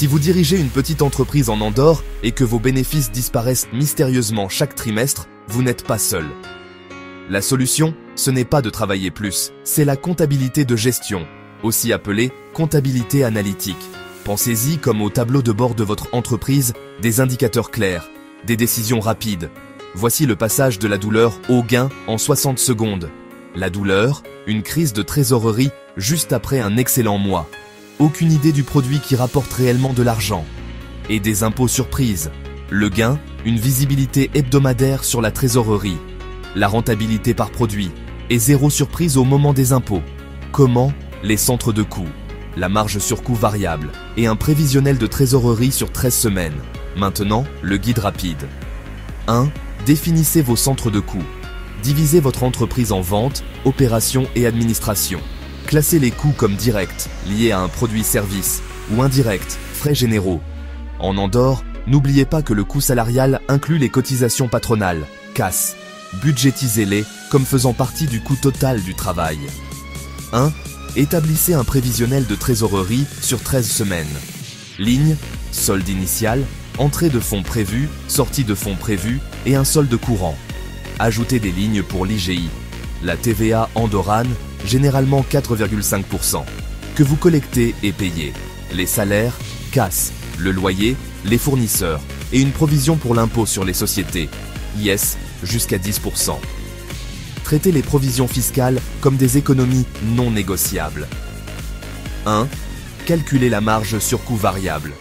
Si vous dirigez une petite entreprise en Andorre et que vos bénéfices disparaissent mystérieusement chaque trimestre, vous n'êtes pas seul. La solution, ce n'est pas de travailler plus, c'est la comptabilité de gestion, aussi appelée comptabilité analytique. Pensez-y comme au tableau de bord de votre entreprise, des indicateurs clairs, des décisions rapides. Voici le passage de la douleur au gain en 60 secondes. La douleur, une crise de trésorerie juste après un excellent mois. Aucune idée du produit qui rapporte réellement de l'argent. Et des impôts surprises. Le gain, une visibilité hebdomadaire sur la trésorerie. La rentabilité par produit. Et zéro surprise au moment des impôts. Comment? Les centres de coûts. La marge sur coût variable. Et un prévisionnel de trésorerie sur 13 semaines. Maintenant, le guide rapide. 1. Définissez vos centres de coûts. Divisez votre entreprise en vente, opération et administration. Classez les coûts comme directs, liés à un produit-service, ou indirects, frais généraux. En Andorre, n'oubliez pas que le coût salarial inclut les cotisations patronales, CAS. Budgétisez-les comme faisant partie du coût total du travail. 1. Établissez un prévisionnel de trésorerie sur 13 semaines. Ligne, solde initial, entrée de fonds prévus, sortie de fonds prévus et un solde courant. Ajoutez des lignes pour l'IGI, la TVA andorrane, généralement 4,5%, que vous collectez et payez, les salaires, CAS, le loyer, les fournisseurs et une provision pour l'impôt sur les sociétés, IS, jusqu'à 10%. Traitez les provisions fiscales comme des économies non négociables. 1. Calculez la marge sur coût variable.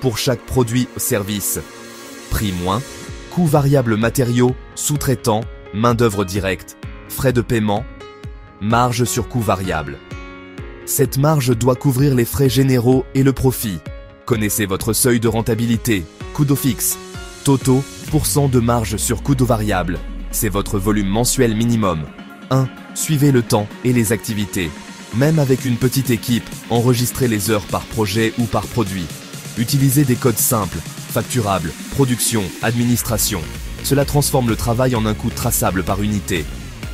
Pour chaque produit ou service, prix moins, coût variable matériaux, sous-traitants, main-d'œuvre directe, frais de paiement, marge sur coût variable. Cette marge doit couvrir les frais généraux et le profit. Connaissez votre seuil de rentabilité, coût d'eau fixe, totaux, % de marge sur coût d'eau variable. C'est votre volume mensuel minimum. 1. Suivez le temps et les activités. Même avec une petite équipe, enregistrez les heures par projet ou par produit. Utilisez des codes simples, facturables, production, administration. Cela transforme le travail en un coût traçable par unité.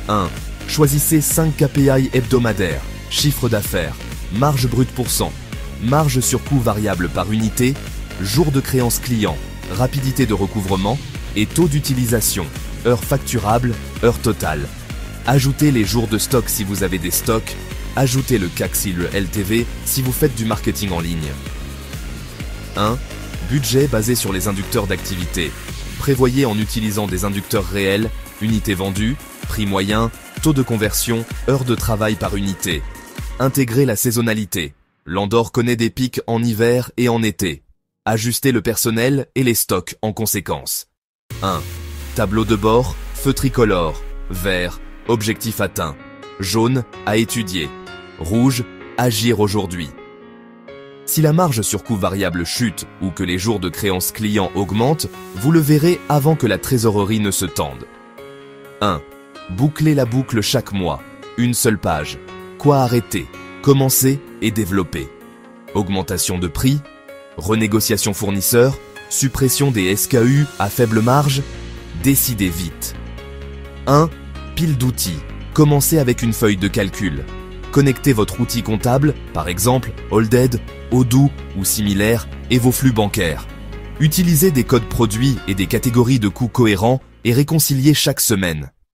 1. Choisissez 5 KPI hebdomadaires, chiffre d'affaires, marge brute %, marge sur coût variable par unité, jour de créance client, rapidité de recouvrement et taux d'utilisation, heures facturables, heures totales. Ajoutez les jours de stock si vous avez des stocks, ajoutez le CAC et le LTV si vous faites du marketing en ligne. 1. Budget basé sur les inducteurs d'activité. Prévoyez en utilisant des inducteurs réels, unités vendues, prix moyen, taux de conversion, heures de travail par unité. Intégrez la saisonnalité. L'Andorre connaît des pics en hiver et en été. Ajustez le personnel et les stocks en conséquence. 1. Tableau de bord, feu tricolore, vert, objectif atteint, jaune, à étudier, rouge, agir aujourd'hui. Si la marge sur coût variable chute ou que les jours de créance client augmentent, vous le verrez avant que la trésorerie ne se tende. 1. Bouclez la boucle chaque mois. Une seule page. Quoi arrêter, commencer et développer. Augmentation de prix, renégociation fournisseur, suppression des SKU à faible marge. Décidez vite. 1. Pile d'outils. Commencez avec une feuille de calcul. Connectez votre outil comptable, par exemple Holded, Odoo ou similaire, et vos flux bancaires. Utilisez des codes produits et des catégories de coûts cohérents et réconciliez chaque semaine.